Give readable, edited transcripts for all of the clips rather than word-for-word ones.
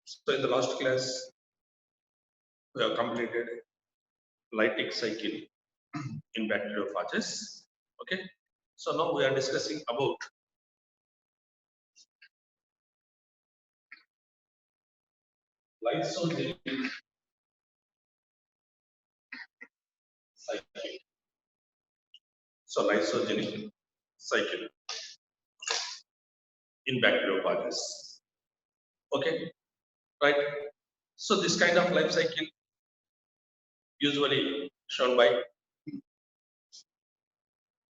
So in the last class, we have completed lytic cycle in bacteriophages. Okay. So now we are discussing about lysogenic cycle. So lysogenic cycle in bacteriophages. Okay. Right. So this kind of life cycle usually shown by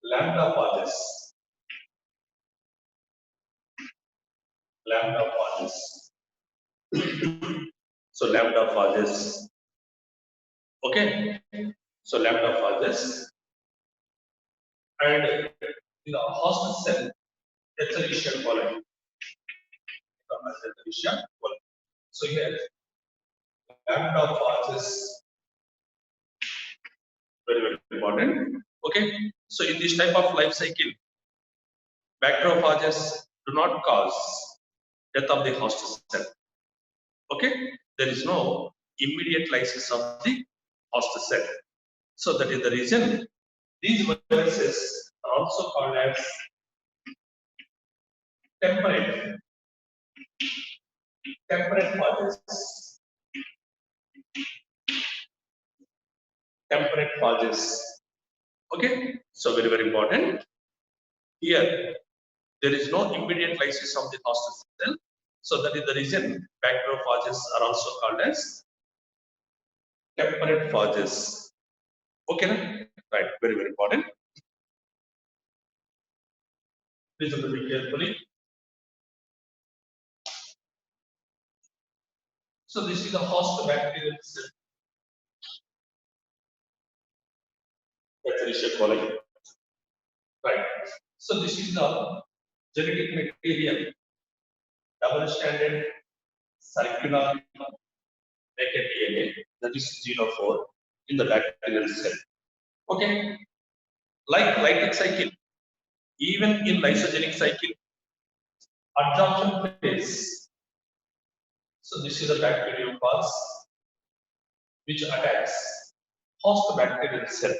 lambda phages. Lambda phages. So lambda phages. Okay. So lambda phages and in the host cell, Escherichia coli. Escherichia coli. So here lambda phages very important. Okay. So in this type of life cycle, bacteriophages do not cause death of the host cell. Okay, there is no immediate lysis of the host cell. So that is the reason these viruses are also called as temperate phages. Temperate phages. Okay, so very important. Here, there is no immediate lysis of the host cell. So that is the reason bacteriophages are also called as temperate phages. Okay, right? Very important. Please look at carefully. So this is the host bacterial cell. Escherichia coli. Right. So this is the genetic material, double-stranded circular naked DNA, that is G04 in the bacterial cell. Okay. Like lytic cycle, even in lysogenic cycle, adsorption phase. So this is the bacteriophage which attacks host bacterial cell.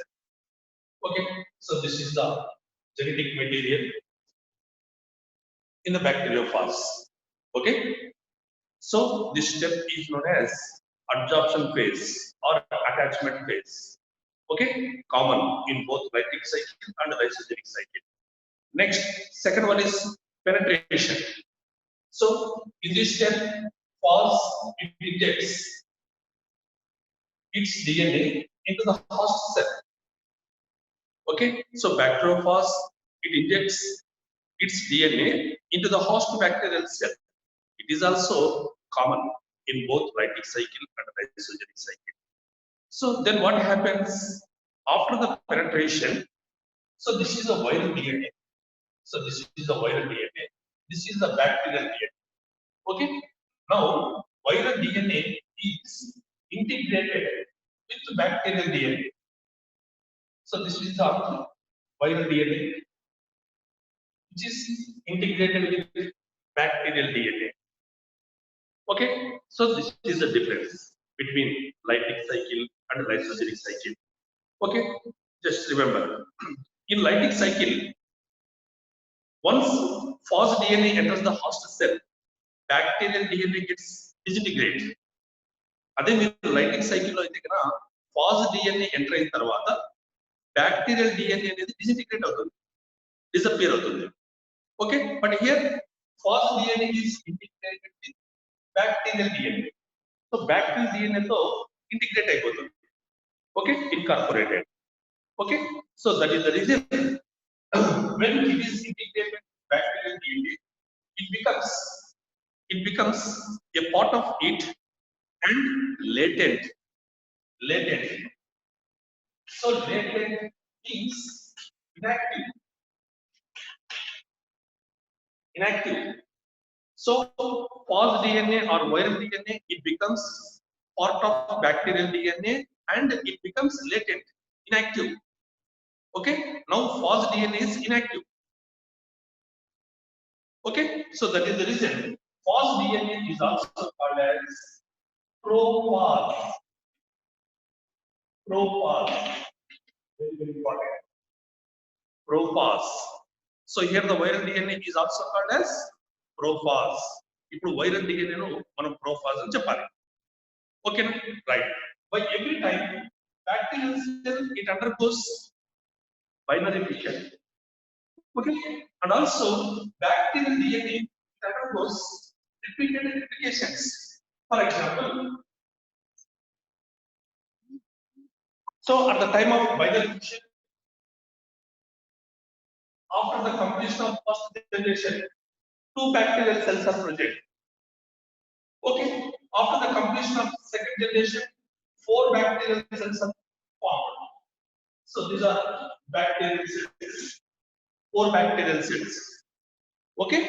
Okay. So this is the genetic material in the bacteriophage. Okay. So this step is known as adsorption phase or attachment phase. Okay, common in both lytic cycle and lysogenic cycle. Next, second one is penetration. So in this step, phage it injects its DNA into the host cell. Okay, so bacteriophage it injects its DNA into the host bacterial cell. It is also common in both lytic cycle and lysogenic cycle. So then what happens after the penetration? So this is a viral DNA. So this is the viral DNA. This is the bacterial DNA. Okay. Now viral DNA is integrated with the bacterial DNA. So this is the viral DNA, which is integrated with bacterial DNA. Okay, so this is the difference between lytic cycle and lysogenic cycle. Okay, just remember, in lytic cycle, once phage DNA enters the host cell, bacterial DNA gets disintegrated. అదే మీరు lytic సైకిల్లో అయితే కనుక phage DNA enter అయిన తర్వాత bacterial DNA అనేది disintegrate అవుతుంది, disappear అవుతుంది. Okay, but here phage DNA is integrated with bacterial DNA. So bacterial DNA తో ఇంటిగ్రేట్ అయిపోతుంది. Okay, incorporated. Okay, so that is the reason when it is integrated with bacterial DNA, it becomes a part of it and latent. So latent means inactive. So phage DNA or viral DNA, it becomes part of bacterial DNA and it becomes latent, inactive. Okay, now phage DNA is inactive. Okay, so that is the reason phage DNA is also called called as prophase. Prophase. Very, very important. Prophase. So here the viral DNA is also called as prophase. ఇప్పుడు viral DNA ను మనం prophase అని చెప్పాలి. ఓకేనా? Right. By every time bacterial cell it undergoes binary fission. Okay, and also bacterial DNA undergoes repeated replications. For example, so at the time of binary fission, after the completion of first generation, 2 bacterial cells are present. Okay, after the completion of second generation, 4 bacterial cells are formed. So these are bacterial cells, 4 bacterial cells. Okay,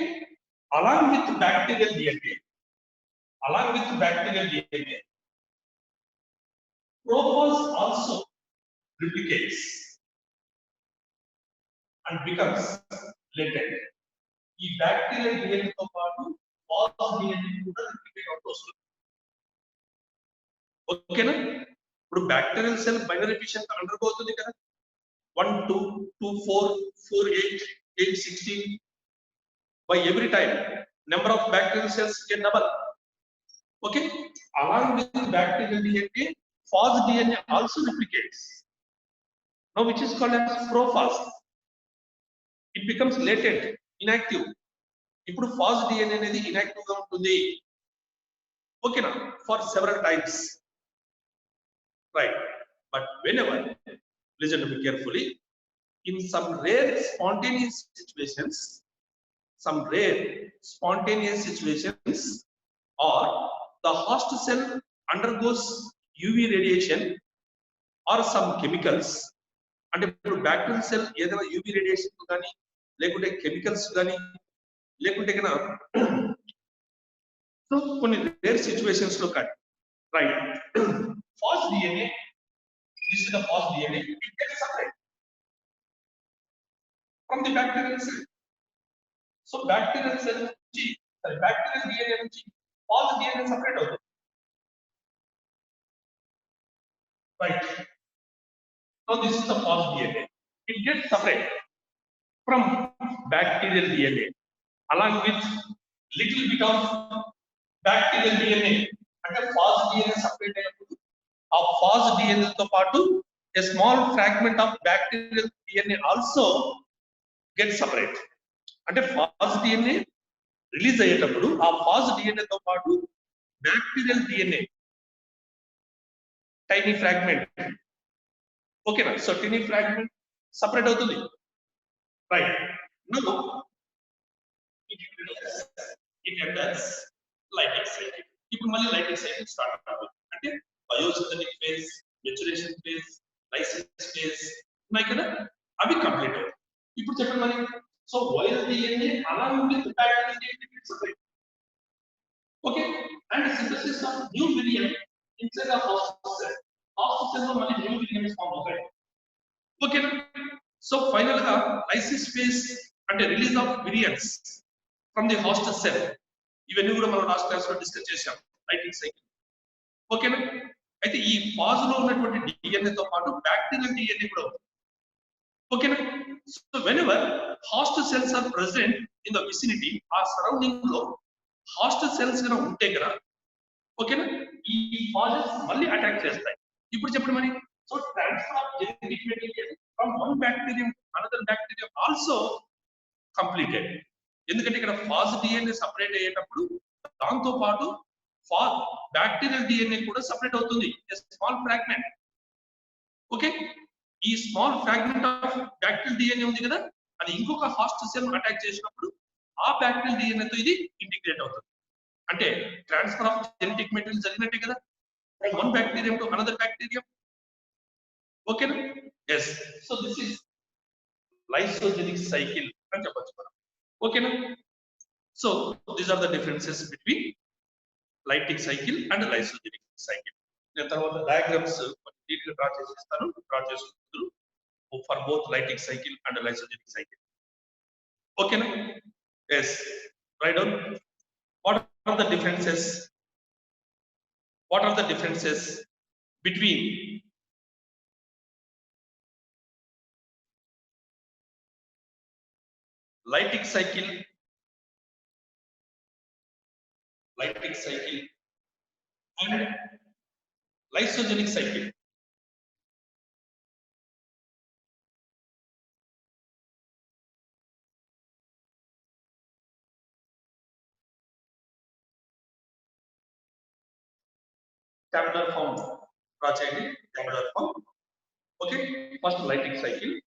along with bacterial DNA, prophase also replicates and becomes latent. ఈ bacterial DNA తో పాటు phage DNA కూడా replicate అవుతూ వస్తుంది. ఓకేనా? ఇప్పుడు bacterial cell binary fission undergo అవుతుంది కదా, 1 2 2 4 4 8 8 16. By every time number of bacterial cells get double. Okay, along with bacterial DNA, phage DNA also replicates. Now which is called as prophase. It becomes latent, inactive. ఇప్పుడు phage DNA అనేది inactive గా ఉంటుంది. ఓకేనా? For several times. Right. But whenever, listen to me carefully, in some rare spontaneous situations, or the host cell undergoes UV radiation or some chemicals, అంటే ఇప్పుడు bacterial cell ఏదైనా UV radiation కానీ లేకుంటే chemicals కానీ లేకుంటే కన్నా సో కొన్ని rare situations లో కానీ right phage DNA, this is the phage DNA, it gets separate from the bacterial cell. So bacterial cell నుంచి bacterial DNA నుంచి phage DNA separate అవుతుంది. Right. Now this is the phage DNA. It gets separate from bacterial DNA along with little bit of bacterial DNA. అంటే phage DNA separate అయినప్పుడు ఆ phage DNA తో పాటు a small fragment of bacterial DNA also gets separate. అంటే phage DNA release అయ్యేటప్పుడు ఆ phage DNA తో పాటు బ్యాక్టీరియల్ DNA tiny fragment, ఓకేనా? సో tiny fragment separate అవుతుంది. Right. Now it enters lighting cycle. ఇప్పుడు మళ్ళీ లైటింగ్ సైకిల్ స్టార్ట్ అవుతుంది. అంటే biosynthetic phase, maturation phase, lysis phase ఉన్నాయి కదా, అవి కంప్లీట్ అవుతాయి. ఇప్పుడు చెప్పండి మరి, so viral DNA along with bacterial DNA separate. Okay, and synthesis of new virion inside the host cell. Host cell లో మళ్ళీ new virions ఫామ్ అవుతాయి. ఓకే, సో ఫైనల్ గా లైసిస్ ఫేజ్ అంటే release of virions from the host cell. ఇవన్నీ కూడా మనం last class లో discuss చేశాం, లైటింగ్ సైకిల్. ఓకేనా? అయితే ఈ ఫాజ్ లో ఉన్నటువంటి DNA తో పాటు బ్యాక్టీరియల్ DNA కూడా ఉంది. ఓకేనా? So whenever host cells are present in the vicinity, ఆ సరౌండింగ్ లో host cells గా ఉంటే కదా, ఓకేనా, ఈ ఫాజెస్ మళ్ళీ అటాక్ చేస్తాయి. ఇప్పుడు చెప్పండి మరి, so transfer of genetic material from one bacterium another bacterium also completed. ఎందుకంటే ఇక్కడ ఫాజ్ DNA సపరేట్ అయ్యేటప్పుడు దాంతో పాటు బ్యాక్టీరియల్ DNA కూడా సపరేట్ అవుతుంది, స్మాల్ ఫ్రాగ్మెంట్. ఓకే, ఈ small fragment of bacterial DNA ఉంది కదా, అది ఇంకొక హాస్ట్ సెల్ అటాక్ చేసినప్పుడు ఆ బ్యాక్టీరియల్ DNA తో ఇది ఇంటిగ్రేట్ అవుతుంది. అంటే ట్రాన్స్ఫర్ ఆఫ్ జెనెటిక్ మెటీరియల్ జరిగినట్టే కదా, from one bacterium to another bacterium. ఓకేనా? Yes. So this is lysogenic cycle అని చెప్పొచ్చు మనం. ఓకేనా? So these are the differences between lytic cycle and lysogenic cycle. నేను తర్వాత డయాగ్రామ్స్ నీట్ గా డ్రా చేసిస్తాను, డ్రా చేసుకుంటారు for both lytic cycle and lysogenic cycle. ఓకేనా? Yes. Write down. What are the differences What are the differences between lytic cycle and lysogenic cycle? Tabular form. Tabular form. Okay, first lytic cycle.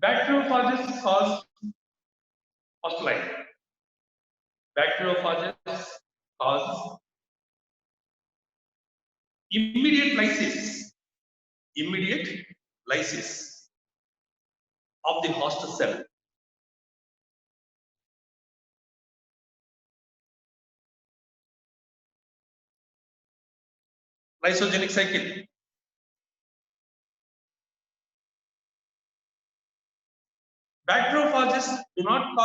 Bacteriophages cause, first line. Bacteriophages cause immediate lysis of the host cell. Lysogenic cycle. Bacteriophages do not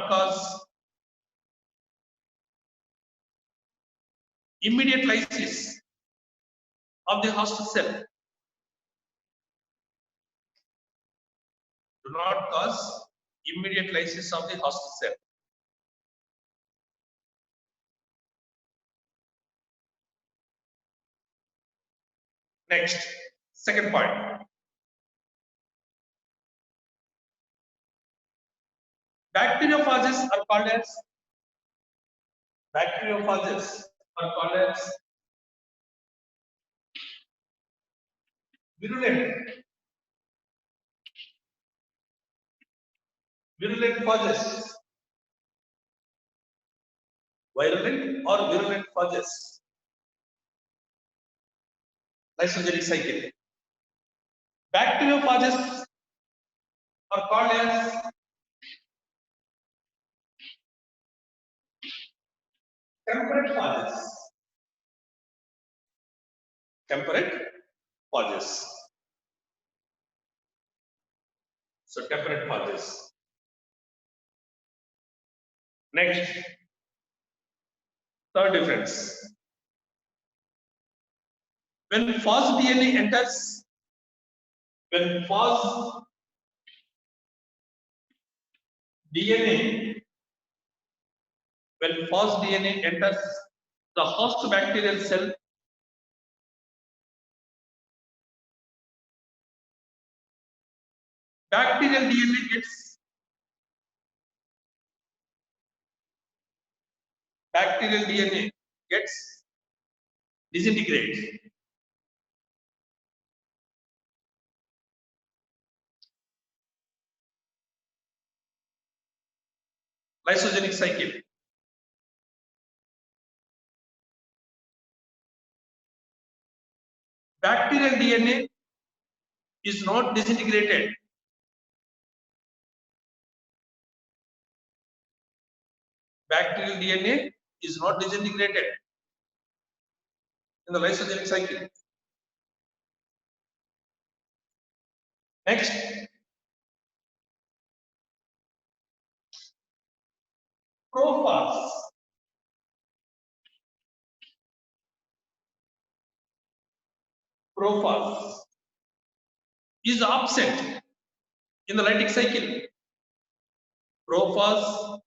cause immediate lysis of the host cell. Do not cause immediate lysis of the host cell. Next, second point. Bacteriophages are called as virulent phages. Virulent phages. Lysogenic cycle. Bacteriophages are called as temperate phages. So temperate phages. Next, third difference. When phage DNA enters, when phage DNA enters the host bacterial cell, bacterial DNA gets disintegrated. Lysogenic cycle. Bacterial DNA is not disintegrated. Bacterial DNA is not disintegrated in the lysogenic cycle. Next, prophase. Prophase is absent in the lytic cycle. Prophase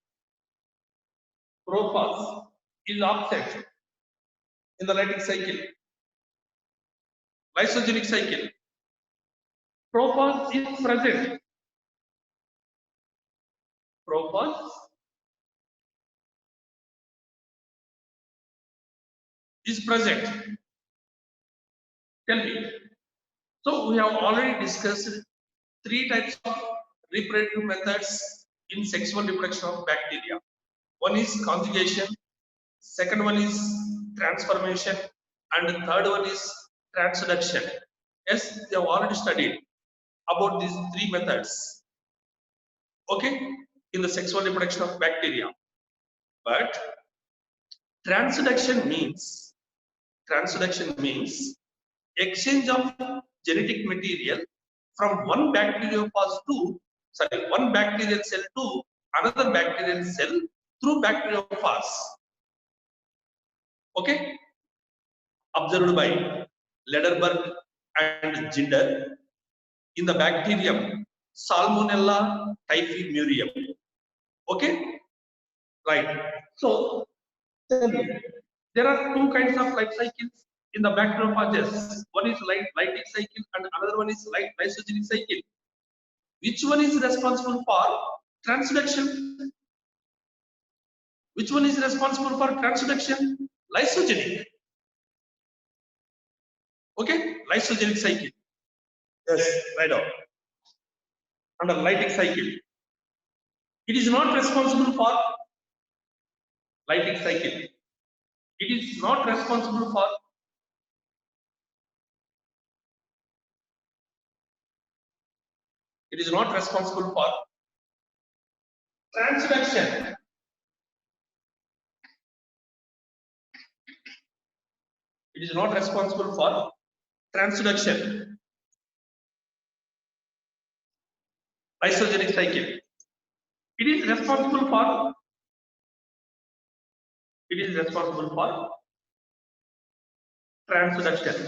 is absent in the lytic cycle. Lysogenic cycle. Prophase is present. Prophase is present. Tell me. So we have already discussed three types of reproductive methods in sexual reproduction of bacteria. One is conjugation, second one is transformation, and the third one is transduction. Yes, we have already studied about these three methods. Okay, in the sexual reproduction of bacteria. But transduction means exchange of genetic material from one one bacterial cell to another bacterial cell through bacteriophage. Okay, observed by Lederberg and Ginder in the bacterium Salmonella typhimurium. Okay, right. So there are two kinds of life cycles in the bacteriophages. One is lytic cycle and another one is lysogenic cycle. Which one is responsible for transduction? Which one is responsible for transduction? Lysogenic. Okay, lysogenic cycle. Yes, right on. Under lytic cycle, it is not responsible for lytic cycle. It is not responsible for transduction. It is not responsible for transduction. Lysogenic cycle. It is responsible for transduction.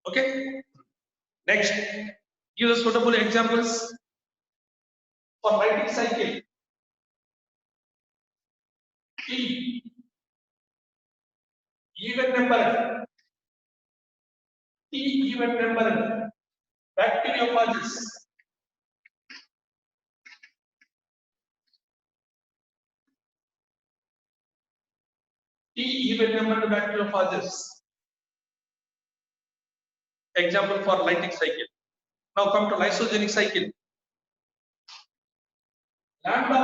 Okay. Next, give us suitable examples for lytic cycle. T, even number. T, even number. Bacteriophages. T, even number bacteriophages. Example for lytic cycle. Now come to lysogenic cycle. Lambda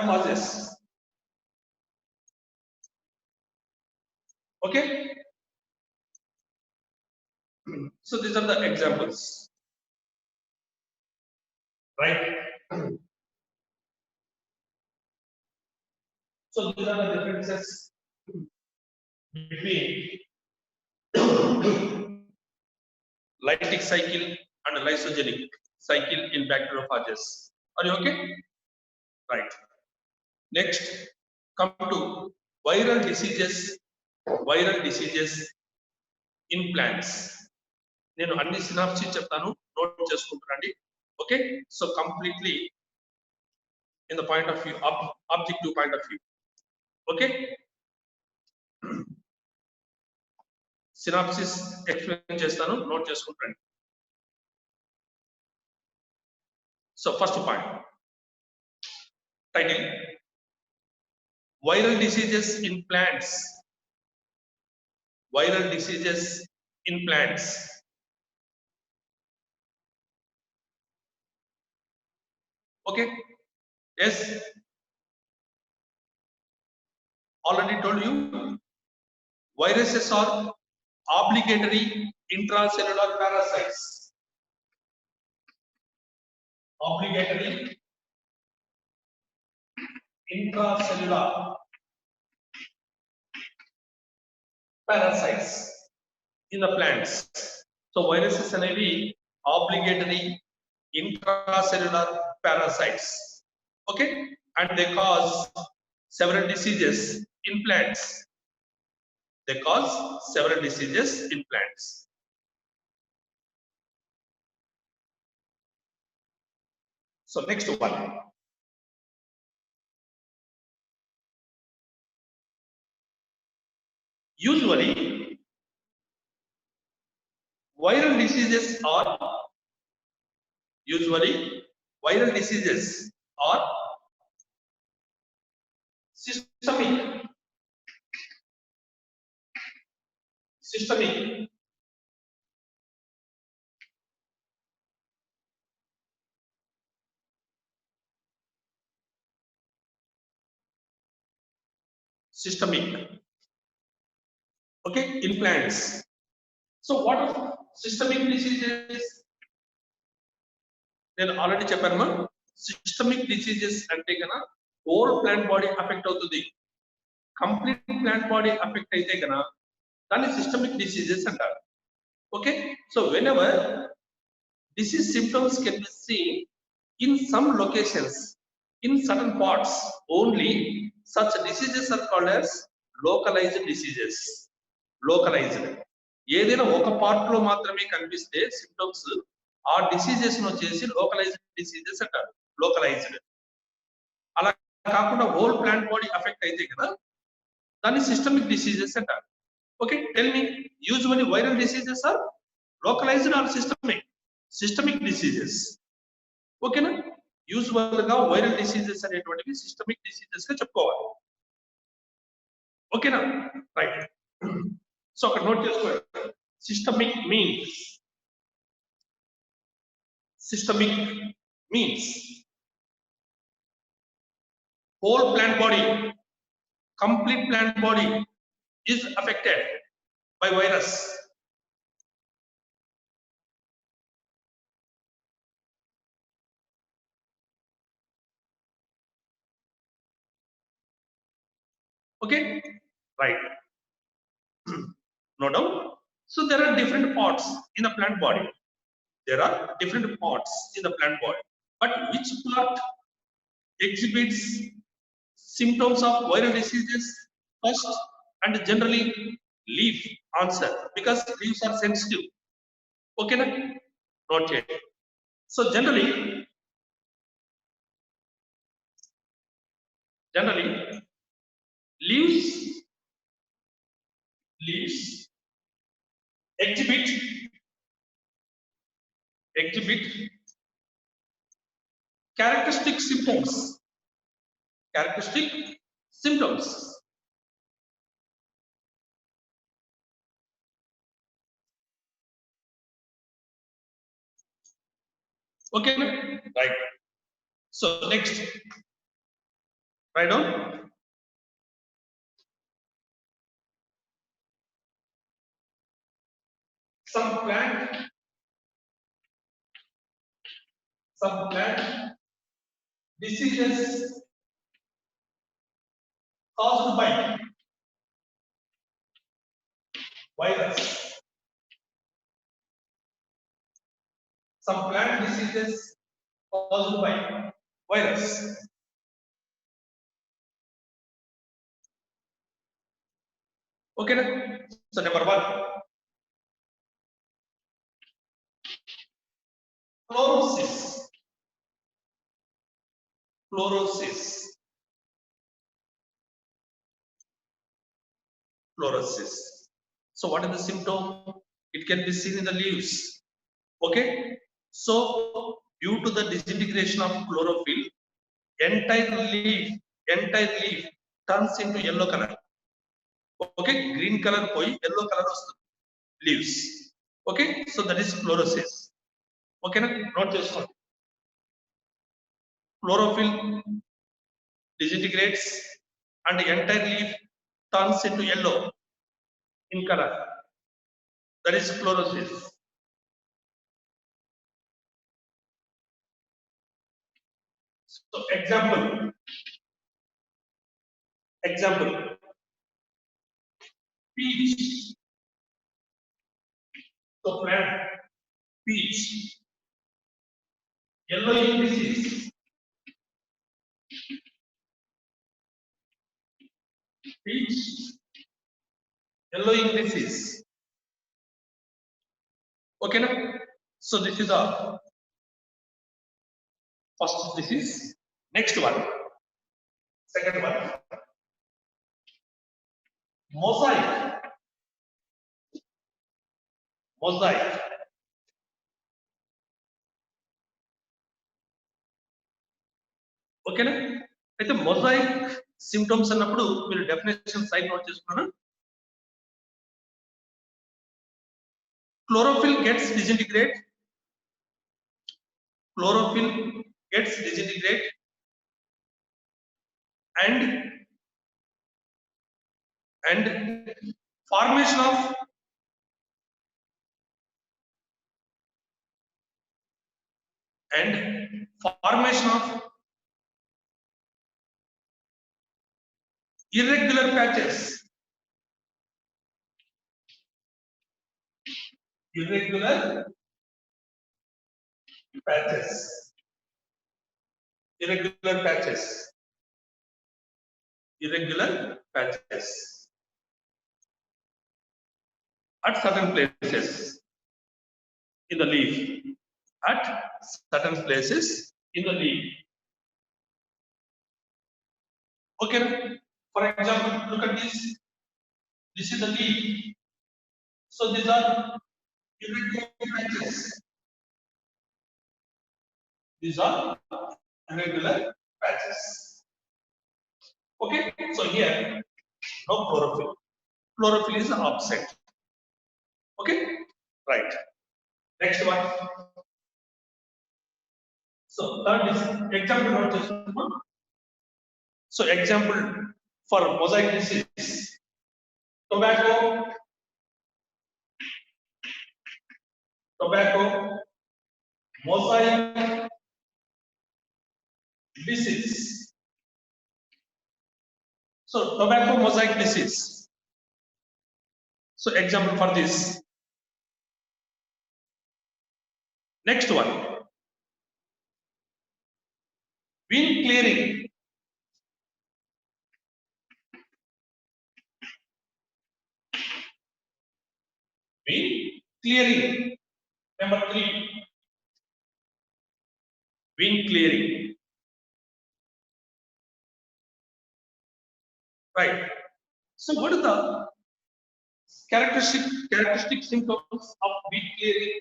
phages. Okay. So these are the examples. Right. So these are the differences between lytic cycle and lysogenic cycle in bacteriophages. Are you okay? Right. Next, come to viral diseases in plants. నేను అన్ని synopsis చెప్తాను, note చేసుకుంటానండి. Okay, so completely in the point of view, objective point of view. Okay, synopsis explain చేస్తాను, note చేసుకుంటానండి. So first point, title viral diseases in plants. Viral diseases in plants. Okay, yes, already told you, viruses are obligatory intracellular parasites. Obligatory intracellular parasites in the plants. So viruses అనేవి obligatory intracellular parasites. Okay, and they cause several diseases in plants. So next one, usually viral diseases are systemic. Okay, in plants. So what are systemic diseases? నేను already చెప్పాను మా systemic diseases అంటే కన్నా whole plant body affect అవుతుంది. Complete plant body affect అయితే కన్నా దాన్ని systemic diseases అంటారు. Okay, so whenever disease symptoms can be seen in some locations, in certain parts only, such diseases are called as localized diseases. Localized. ఏదైనా ఒక part లో మాత్రమే కనిపిస్తే సిమ్టమ్స్, ఆ డిసీజెస్ వచ్చేసి లోకలైజ్డ్ డిసీజెస్ అంటారు. లోకలైజ్డ్. అలా కాకుండా హోల్ ప్లాంట్ బాడీ అఫెక్ట్ అయితే కదా దాన్ని సిస్టమిక్ డిసీజెస్ అంటారు. Okay, tell me, usually viral diseases are localised or systemic? Systemic diseases. ఓకేనా, యూజువల్ గా వైరల్ డిసీజెస్ అనేటువంటివి సిస్టమిక్ డిసీజెస్ గా చెప్పుకోవాలి. ఓకేనా, రైట్. సో అక్కడ నోట్ చేసుకోవాలి. Systemic means whole plant body, complete plant body is affected by virus. Okay, right. No doubt. So there are different parts in the plant body. There are different parts in the plant body, but which part exhibits symptoms of viral diseases first? And generally leaf answer, because leaves are sensitive. Okay na? Not yet. So generally leaves exhibit characteristic symptoms. Okay, right. So next, write down. Some plant diseases caused by virus. Some plant diseases caused by virus. Okay, so number 1, fluorosis. So what is the symptom? It can be seen in the leaves. Okay, so due to the disintegration of chlorophyll, entire leaf turns into yellow color. Okay, green color poi yellow color vastundi leaves. Okay, so that is fluorosis. Okay na, note cheskondi. Chlorophyll disintegrates and the entire leaf turns into yellow in color. That is fluorosis. So example, peach. So plant peach, yellowing disease. Peach, yellowing disease. Okay na? So this is the first disease. Next one, second one, mosaic. ఓకేనా, అయితే mosaic symptoms అన్నప్పుడు మీరు definition side note చేసుకున్నాను. chlorophyll gets disintegrate and formation of and formation of irregular patches. Irregular patches. Irregular patches. Irregular patches at certain places in the leaf. At certain places in the leaf. Okay. For example, look at this. This is the leaf. So these are irregular patches. These are irregular patches. Okay. So here, no chlorophyll. Chlorophyll is absent. Okay. Right. Next one. So third is example note just one. So example for mosaic disease, tobacco, mosaic disease. So tobacco mosaic disease. So example for this. Next one. Wind clearing. Wind clearing. Number 3. Wind clearing. Right. So what are the characteristic symptoms of wind clearing?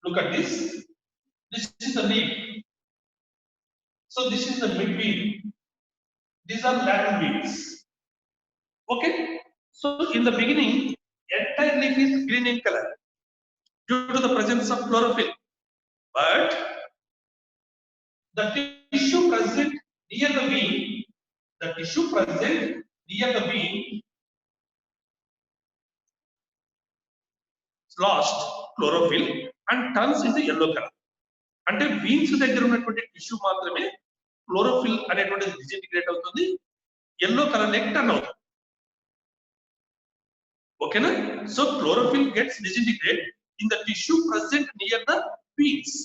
Look at this. This is the leaf. So this is the midwing. These are lateral wings. Okay. So in the beginning, entire leaf is green in color due to the presence of chlorophyll. But the tissue present near the wing, lost chlorophyll and turns into yellow color. అంటే veins దగ్గర ఉన్నటువంటి tissue మాత్రమే chlorophyll అనేటువంటిది disintegrate అవుతుంది, yellow colour లెక్ turn అవుతుంది. ఓకేనా? So chlorophyll gets disintegrate in the tissue present near the veins.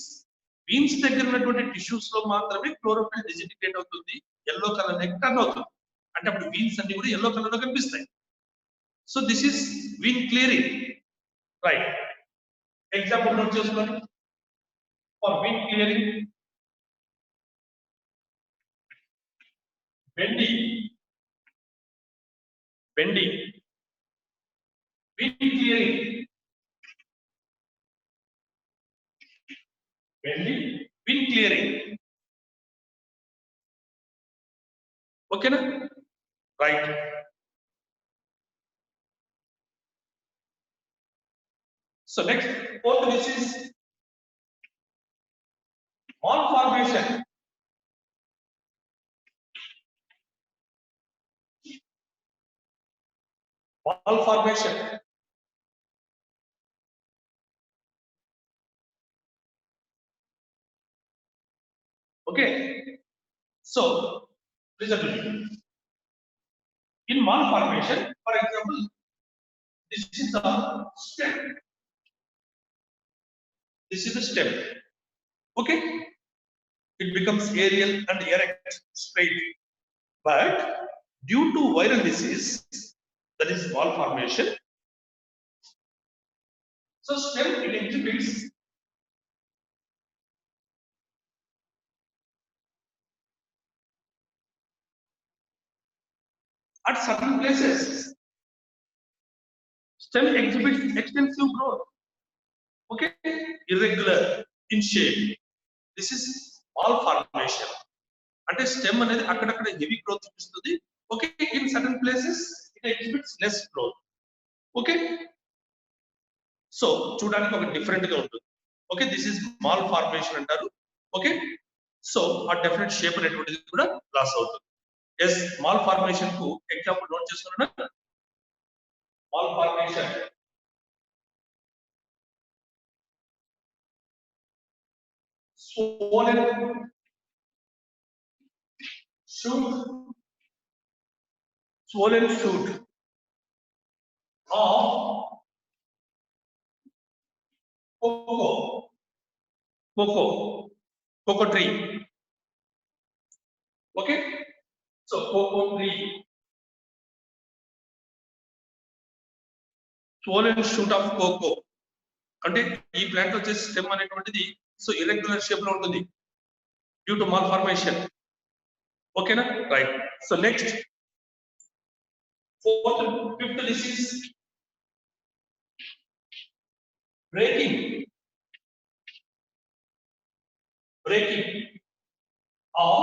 Veins దగ్గర ఉన్నటువంటి టిష్యూస్ లో మాత్రమే క్లోరోఫిల్ డిజింటిగ్రేట్ అవుతుంది, yellow కలర్ లెక్ టర్న్ అవుతుంది. అంటే అప్పుడు వీన్స్ అన్ని కూడా yellow కలర్ లో కనిపిస్తాయి. So this is vein clearing. Right. Example note చేసుకోండి. For wind clearing, bending, wind clearing, wind clearing. Okay, na? Right. So next, fourth disease, malformation. Malformation. Okay. So, listen to me. In malformation, for example, this is the stem. This is the stem. Okay. It becomes aerial and erect, straight. But due to viral disease, that is malformation, so stem it exhibits at certain places. Stem exhibits extensive growth. Okay, irregular in shape. This is malformation. అంటే stem అనేది అక్కడక్కడ heavy growth చూపిస్తుంది. Okay, in certain places it exhibits less growth. Okay, so చూడడానికి ఒక different గా ఉంటుంది. Okay, this is malformation అంటారు. Okay, so ఆ డెఫినెట్ షేప్ అనేటువంటిది కూడా లాస్ అవుతుంది. ఎస్, మాల్ఫార్మేషన్ కు ఎగ్జాంపుల్ నోట్ చేసుకున్నాను. Malformation, swollen shoot, swollen shoot of cocoa, cocoa tree. Okay, so cocoa tree, swollen shoot of cocoa. అంటే ఈ ప్లాంట్ వచ్చేసి స్టెమ్ అనేటువంటిది సో ఇర్రెగ్యులర్ షేప్ లో ఉంటుంది డ్యూ టు మాల్ఫార్మేషన్. ఓకేనా, right. So next fifth disease, breaking of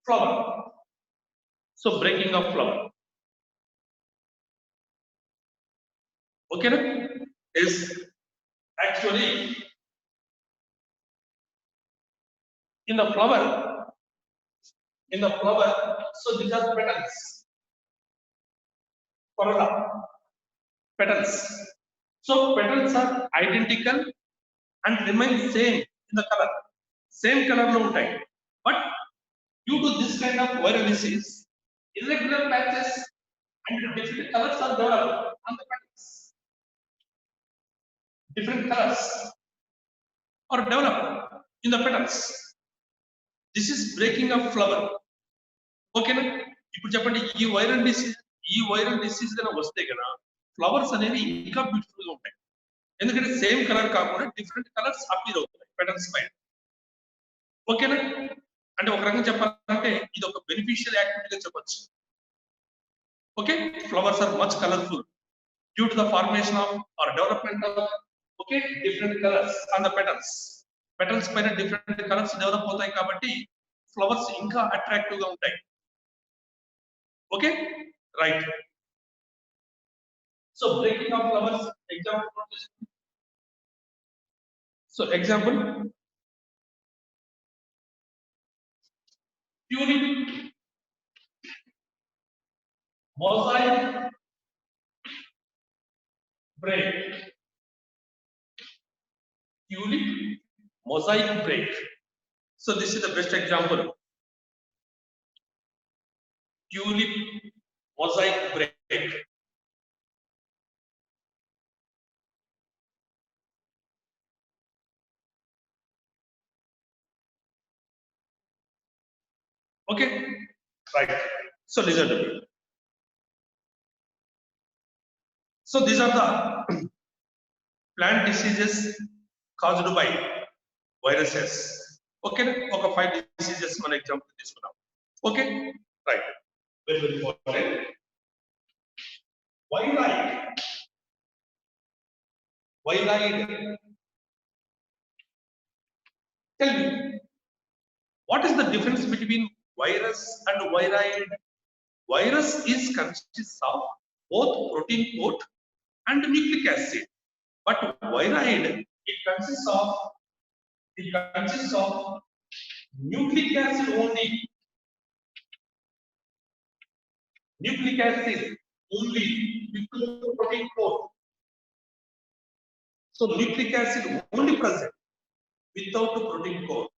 flower. So breaking of flower. Okay, is actually in the flower. So these are petals. Corolla, petals. So petals are identical and remain same in the color. Same color lo untai. But due to this kind of viral disease, irregular patches and different colors are developed on the petals. Different colors are developed in the petals. This is breaking of flower. Okay na? ఇప్పుడు చెప్పండి, ఈ viral disease కన్నా వస్తే కదా flowers అనేవి ఇంకా beautiful గా ఉంటాయి. ఎందుకంటే సేమ్ కలర్ కాకుండా డిఫరెంట్ కలర్స్ అపీర్ అవుతాయి పెటల్స్ పైన. ఓకేనా, అంటే ఒక రకంగా చెప్పాలంటే ఇది ఒక బెనిఫిషియల్ యాక్టివిటీగా చెప్పొచ్చు. Okay, flowers are much colourful due to the formation of or development of okay different colours on the petals. Petals పైన డిఫరెంట్ కలర్స్ డెవలప్ అవుతాయి కాబట్టి ఫ్లవర్స్ ఇంకా అట్రాక్టివ్ గా ఉంటాయి. Okay, right. So breaking of flowers example. So example tulip, mosaic break. Tulip, mosaic break. So this is the best example. Tulip, mosaic break. Okay, right. So listen to me. So these are the plant diseases caused by viruses. Okay, ఒక 5 diseases మన example తీసుకున్నాం. Okay, right. Very important. Viroid. Tell me, what is the difference between virus and viroid? Virus is consists of both protein coat and nucleic acid, but viroid it consists of nucleic acid only. Nucleic acid only with protein coat. So nucleic acid only present without the protein coat.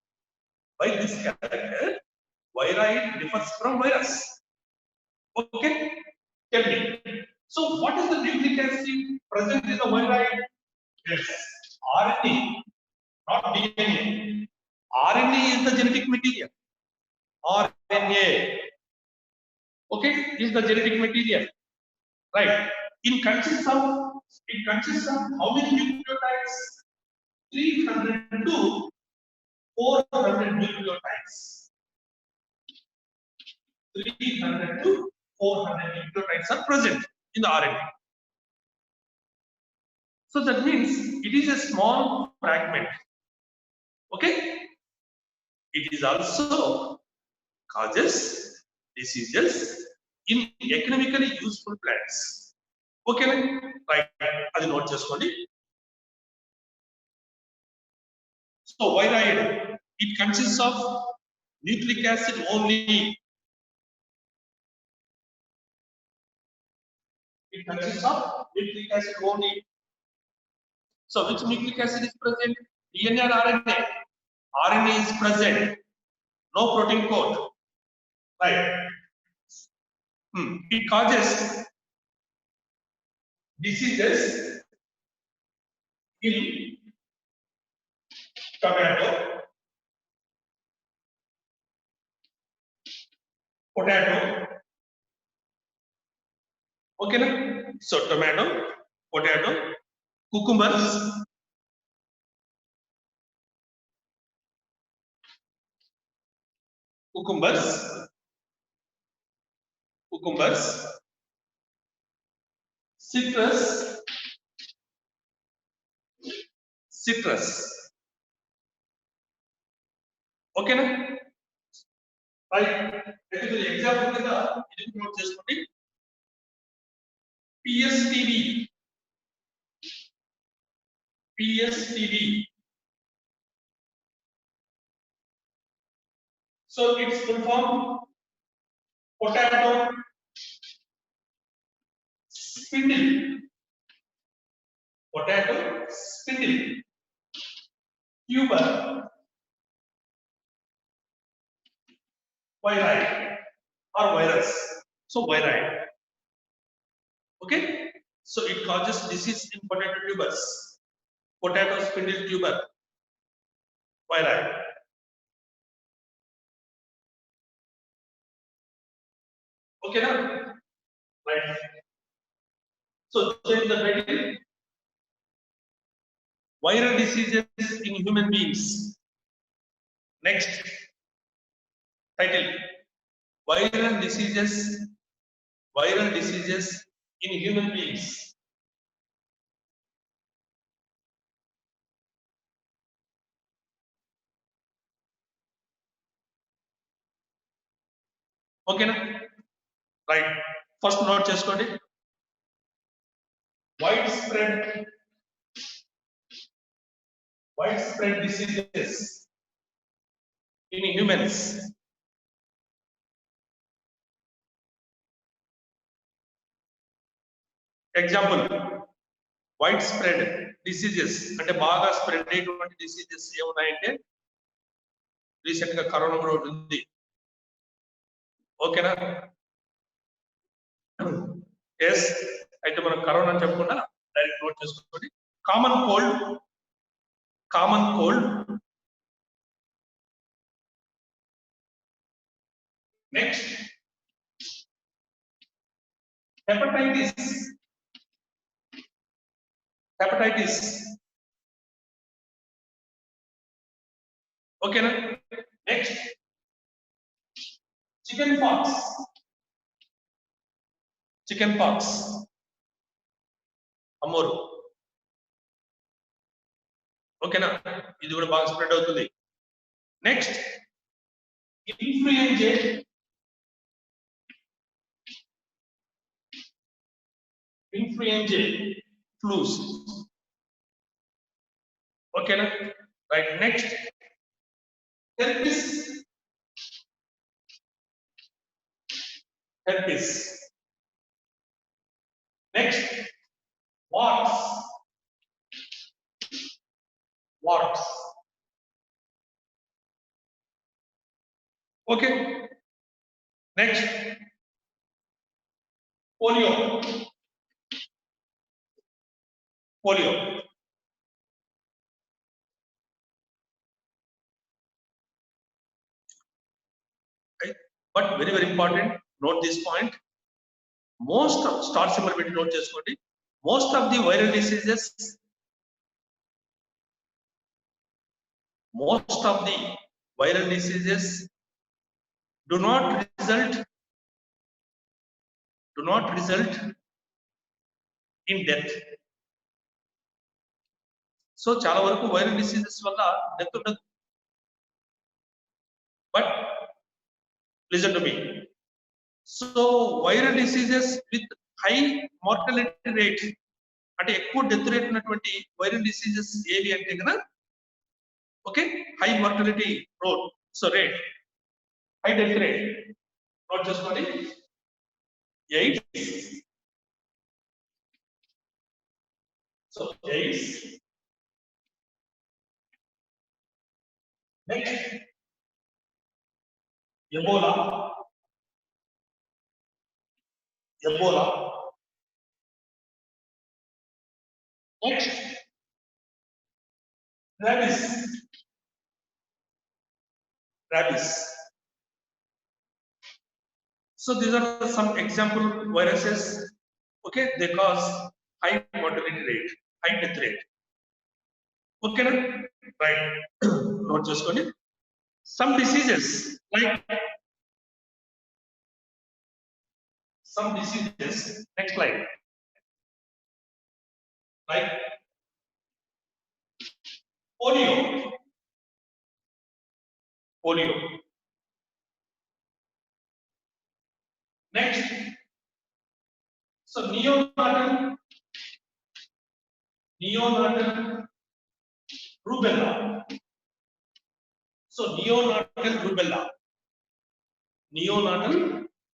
By this character, viroid differs from virus. Okay, tell me. So what is the nucleic acid present in the viroid? Yes, RNA, not DNA. RNA is the genetic material. RNA, okay, is the genetic material, right? It consists of how many nucleotides? 300 to 400 nucleotides. 300 to 400 nucleotides are present in the RNA. So that means it is a small fragment. Okay, it is also causes diseases in economically useful plants. Okay, right? Adi note cheskondi. So viroid it consists of nucleic acid only. It consists of nucleic acid only. So which nucleic acid is present? DNA or RNA? RNA is present. No protein code. Right. It causes diseases in tomato, potato. Okay, na? So tomato, potato, cucumbers, cucumbers, cucumbers, citrus, citrus. Okay, na? Right. Actually, example కింద ఇది note చేసుకోండి. PSTD, PSTD. So its full form potato spindle, potato spindle, tuber, viri or virus. So viri. Okay. So it causes disease in potato tubers, potato spindle tuber, viri. Okay, now, right. So change the title. Viral diseases in human beings. Next title: viral diseases in human beings. Okay, na? Right. First note cheskondi. Widespread diseases in humans. Example: widespread diseases అంటే బాగా spread అయ్యేటువంటి diseases ఏమున్నాయంటే recent గా corona కూడా ఉంది. ఓకేనా? ఎస్. అయితే మనం కరోనా అని చెప్పకుండా డైరెక్ట్ నోట్ చేసుకోండి. Common cold, next hepatitis. ఓకేనా? నెక్స్ట్ చికెన్ పాక్స్ అమ్మోరు. ఓకేనా? ఇది కూడా బాగా స్ప్రెడ్ అవుతుంది. Next influenza flus. ఓకేనా? Right. Next herpes. Next warts. Okay. Next polio. Right? But very important, note this point. Most of star symbol పెట్టి note చేసుకోండి. Most of the viral diseases do not result in death. So చాలా వరకు viral diseases వల్ల death ఉండదు. But listen to me. So viral diseases with high mortality rate అంటే ఎక్కువ death rate ఉన్నటువంటి viral diseases ఏవి అంటే కదా, okay, high mortality rate, high death rate note చేసుకోండి. AIDS, Next, Ebola. Ebola. Next, rabies. Rabies. So these are some example viruses. Okay, they cause high mortality rate, high death rate. Okay, na? Right. Note చేసుకోండి. Some diseases next slide, like polio. Polio. Next, so neonatal rubella. So neonatal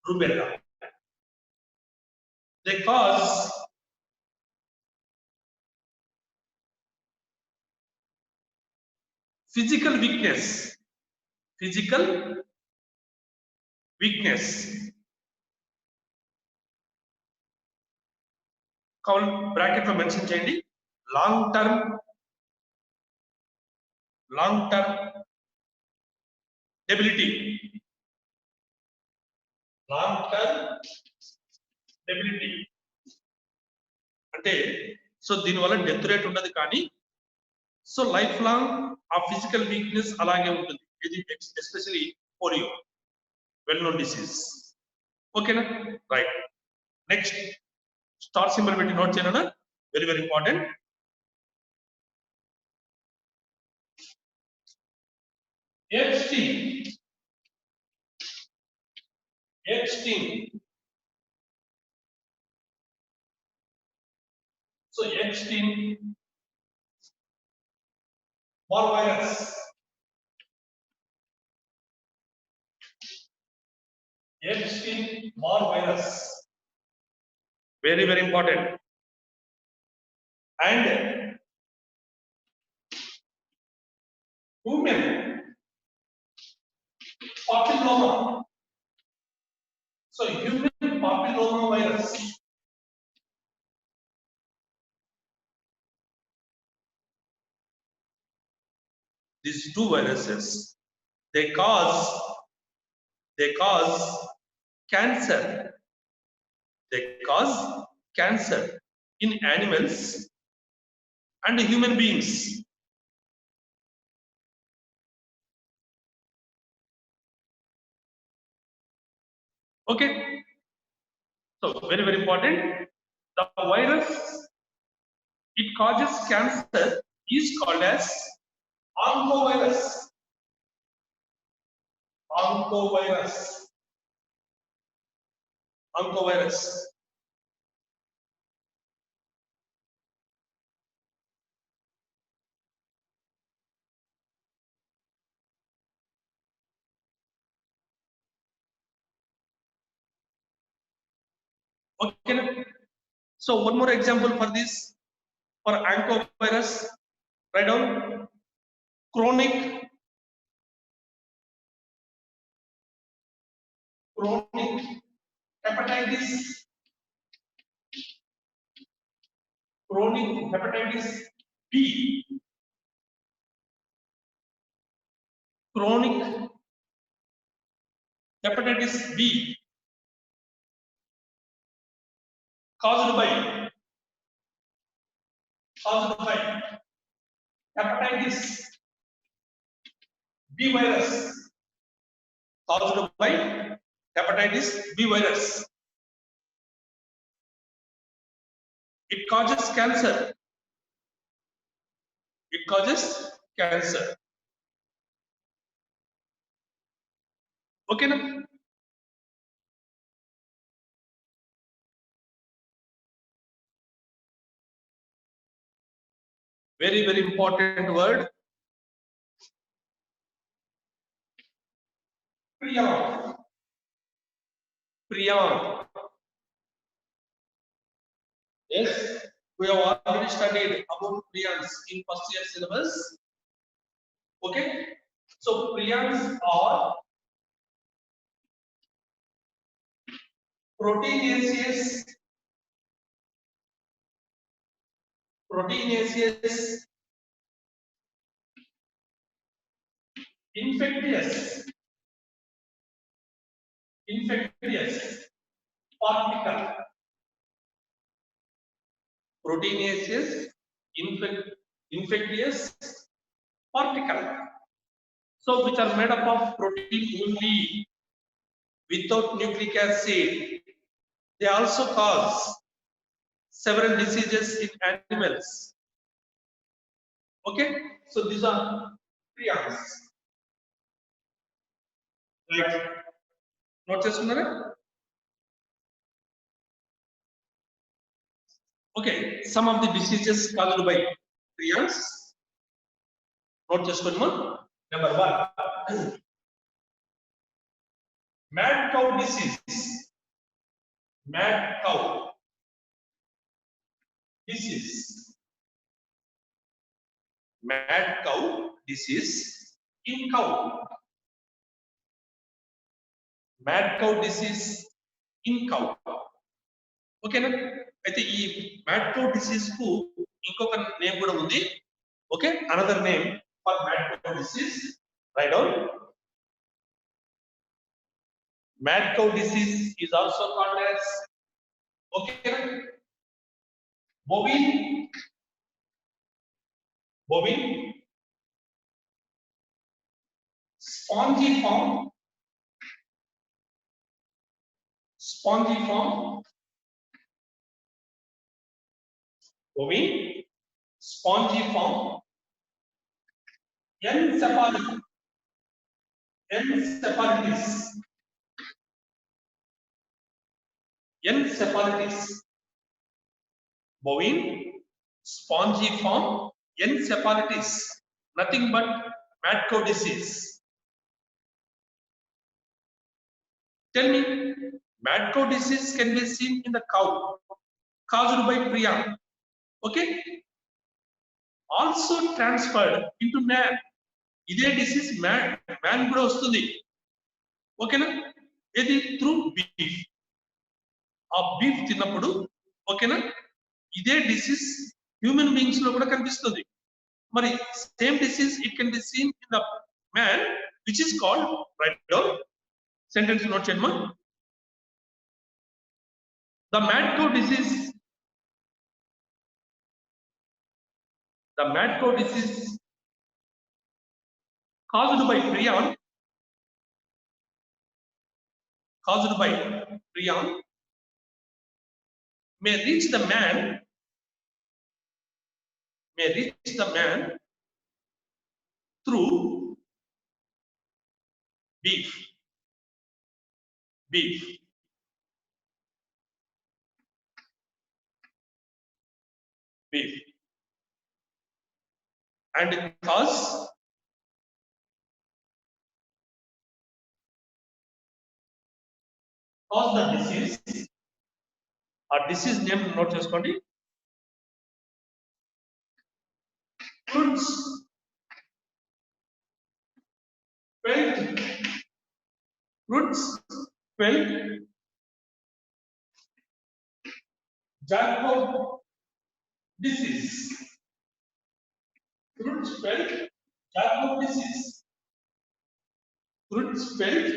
rubella. They cause physical weakness. Physical weakness. Call bracket lo mention cheyandi. Long term debility. Long term debility. అంటే so దీనివల్ల death rate ఉండదు కానీ so life long ఆ physical weakness అలాగే ఉంటుంది. ఇది especially polio well known disease. ఓకేనా? Right. Next star symbol పెట్టి నోట్ చేయనా, very very important. Epstein. So Epstein-Barr virus. Epstein-Barr virus. Very very important. And human papilloma. So human papilloma virus. These two viruses, they cause cancer. They cause cancer in animals and human beings. Okay, so very very important. The virus it causes cancer is called as oncovirus. Oncovirus. Okay. So one more example for this, for oncovirus, write down chronic hepatitis. Chronic hepatitis B. Chronic hepatitis B caused by hepatitis B virus. Caused by hepatitis B virus. It causes cancer. Okay, na? Very very important word. Prion. Yes, we have already studied about prions in first year syllabus. Okay, So prions are proteinaceous, infectious, particle, proteinaceous, infectious particle. So which are made up of protein only without nucleic acid. They also cause several diseases in animals. Okay, so these are prions. Right. Note చేసుకున్నారా? Okay, some of the diseases caused by prions. Note చేసుకున్నామా? Number 1, mad cow disease. Mad cow disease. Mad cow disease in cow. Mad cow disease in cow. ఓకేనా? అయితే ఈ mad cow disease కు ఇంకొక name కూడా ఉంది. Okay, another name for mad cow disease, right down. Mad cow disease is also called as, okay, bovine spongiform bovine spongiform encephalitis, bovine spongiform encephalitis, nothing but mad cow disease. Tell me, mad cow disease can be seen in the cow caused by prion. Okay, also transferred into man. ఇదే disease man కూడా వస్తుంది. ఓకేనా? ఇది through beef. ఆ beef తిన్నప్పుడు, ఓకేనా, ఇదే disease human beings లో కూడా కనిపిస్తుంది. మరి same disease it can be seen in the man, which is called, write down, sentence note చేయమ్మా. The mad cow disease caused by prion may reach the man through beef and cause the disease. ఆ disease name note చేసుకోండి. Creutzfeldt Jakob disease. Creutzfeldt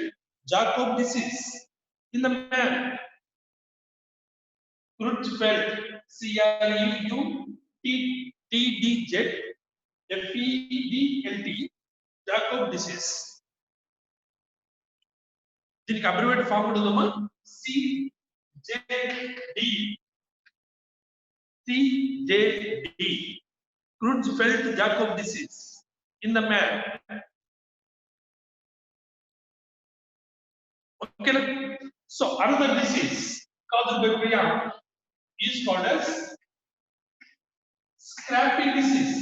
Jakob disease in the man. Creutzfeldt, Creutzfeldt Jakob disease. దీనికి abbreviate form ఉంటుందమ్మా, CJD, Creutzfeldt Jakob disease in the man. Okay, so another disease caused by prion is called as scrappy disease.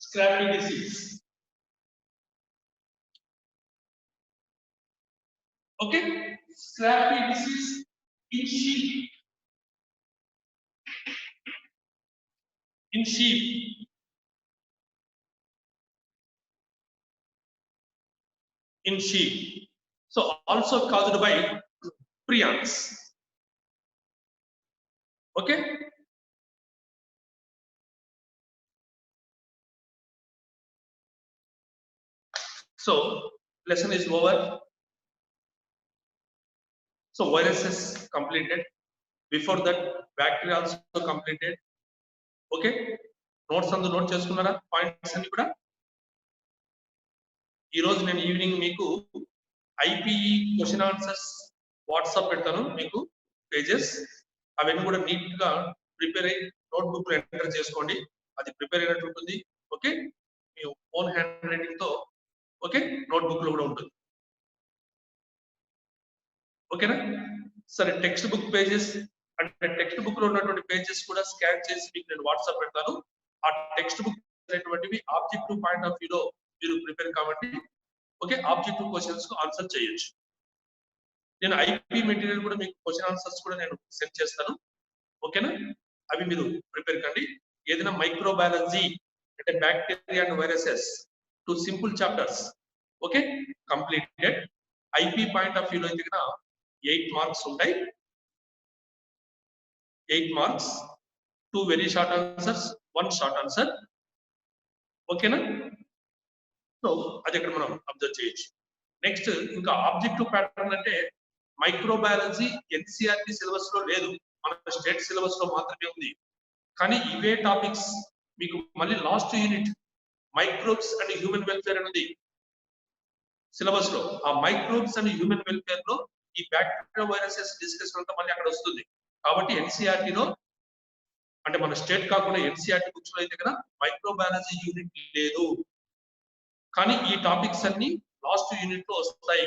Scrappy disease. Okay, scrappy disease in sheep. in sheep. In sheep. So also caused by prions. Okay. So lesson is over. So viruses completed. Before that, bacteria also completed. Okay. Notes on the note చేసుకున్నారా points అన్ని కూడా ఈ రోజు నేను evening మీకు IPE question answers WhatsApp పెడతాను మీకు pages అవన్నీ కూడా నీట్ గా ప్రిపేర్ అయ్యి నోట్బుక్ లో ఎంటర్ చేసుకోండి అది ప్రిపేర్ అయినట్టు ఉంటుంది ఓకే మీ ఓన్ హ్యాండ్ రైటింగ్ తో ఓకే నోట్బుక్ లో కూడా ఉంటుంది ఓకేనా సరే టెక్స్ట్ బుక్ పేజెస్ అంటే టెక్స్ట్ బుక్ లో ఉన్నటువంటి పేజెస్ కూడా స్కాన్ చేసి మీకు నేను వాట్సాప్ పెడతాను ఆ టెక్స్ట్ బుక్ అనేటువంటివి ఆబ్జెక్టివ్ పాయింట్ ఆఫ్ వ్యూలో మీరు ప్రిపేర్ కాబట్టి ఓకే ఆబ్జెక్టివ్ క్వశ్చన్స్ కు ఆన్సర్ చేయొచ్చు నేను ఐపీ మెటీరియల్ కూడా మీకు క్వశ్చన్ ఆన్సర్స్ కూడా నేను సెండ్ చేస్తాను ఓకేనా అవి మీరు ప్రిపేర్ కండి ఏదైనా మైక్రోబయాలజీ అంటే bacteria and viruses 2 simple chapters okay completed IP point of వ్యూలో అయితే 8 మార్క్స్ ఉంటాయి 8 marks 2 very short answers 1 short answer ఓకేనా సో అది ఇక్కడ మనం అబ్జర్వ్ చేయొచ్చు నెక్స్ట్ ఇంకా ఆబ్జెక్టివ్ ప్యాటర్న్ అంటే మైక్రోబయాలజీ ఎన్సీఆర్టీ సిలబస్ లో లేదు మన స్టేట్ సిలబస్ లో మాత్రమే ఉంది కానీ ఇవే టాపిక్స్ మీకు మళ్ళీ last unit microbes and human welfare అనేది సిలబస్ లో ఆ మైక్రోబ్స్ అండ్ హ్యూమన్ వెల్ఫేర్ లో ఈ బ్యాక్టీరియా వైరసెస్ డిస్కషన్ అంతా మళ్ళీ అక్కడ వస్తుంది కాబట్టి ఎన్సీఆర్టీలో అంటే మన స్టేట్ కాకుండా ఎన్సీఆర్టీ బుక్స్ లో అయితే కదా మైక్రోబయాలజీ యూనిట్ లేదు కానీ ఈ టాపిక్స్ అన్ని లాస్ట్ యూనిట్ లో వస్తాయి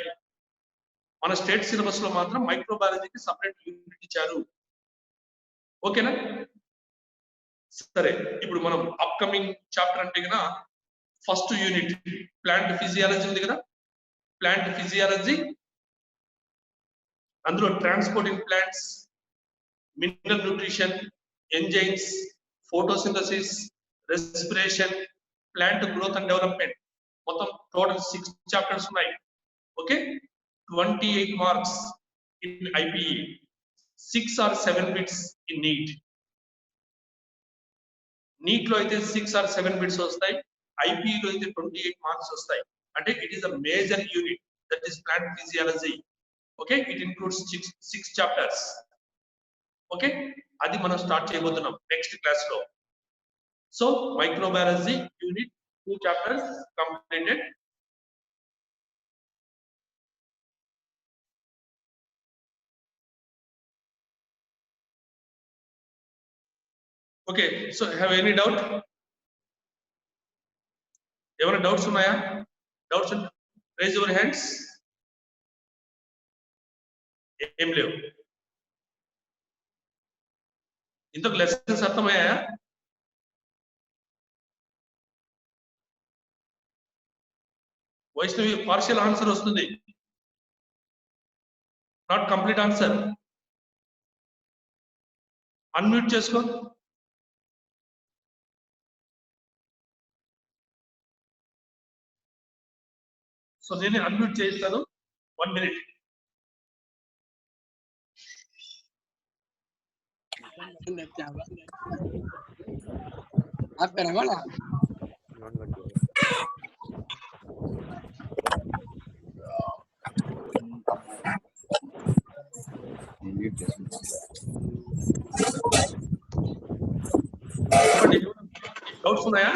మన స్టేట్ సిలబస్ లో మాత్రం మైక్రోబయాలజీకి సపరేట్ యూనిట్ ఇచ్చారు ఓకేనా సరే ఇప్పుడు మనం అప్కమింగ్ చాప్టర్ అంటే కదా ఫస్ట్ యూనిట్ ప్లాంట్ ఫిజియాలజీ ఉంది కదా ప్లాంట్ ఫిజియాలజీ అందులో transporting plants mineral nutrition enzymes photosynthesis respiration plant growth and development మొత్తం టోటల్ 6 చాప్టర్స్ ఉన్నాయి okay 28 marks in IPE 6 or 7 bits in neat లో అయితే 6 or 7 బిట్స్ వస్తాయి ఐపీఈ లో అయితే 28 మార్క్స్ వస్తాయి అంటే it is a major unit that is plant physiology okay it includes 6 chapters okay అది మనం స్టార్ట్ చేయబోతున్నాం నెక్స్ట్ క్లాస్ లో so microbiology unit 2 chapters completed okay so have any doubt ఏమైనా డౌట్స్ ఉన్నాయా డౌట్స్ రేజ్ యువర్ హ్యాండ్స్ ఏం లేవు ఇంతకు lessons అర్థమయ్యాయా Vaishnavi partial answer వస్తుంది నాట్ కంప్లీట్ ఆన్సర్ అన్మ్యూట్ చేసుకో సో నేను అన్మ్యూట్ చేస్తాను 1 minute आप करेंगे ना డౌట్స్ ఉన్నాయా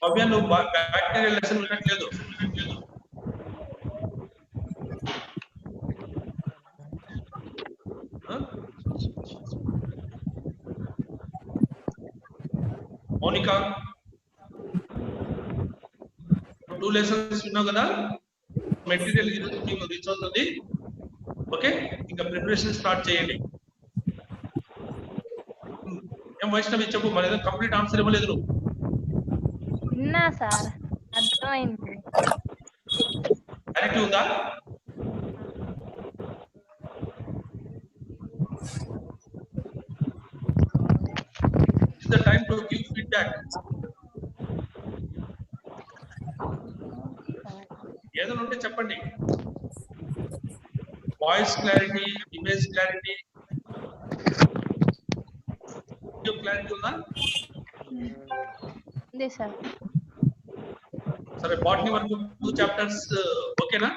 భవ్య నువ్వు బ్యాక్టీరియల్ లెసన్ వినట్లేదు మౌనిక 2 లెసన్స్ విన్నావు కదా మెటీరియల్ మీకు రీచ్ అవుతుంది ఓకే ఇంకా ప్రిపరేషన్ స్టార్ట్ చేయండి ఏం వైష్ణవి చెప్పు మరి ఏదో కంప్లీట్ ఆన్సర్ ఇవ్వలేదు నువ్వు విన్నా సార్ అర్థమైంది క్లారిటీ ఉందా time to give feedback. ఏదైనా ఉంటే చెప్పండి. Voice clarity, image clarity, video clarity ఉందా? ఉంది సార్. సరే, బాటనీ వరకు 2 చాప్టర్స్ ఓకేనా?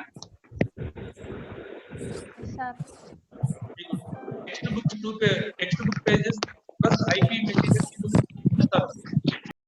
Sir text book 2 text book pages plus IP material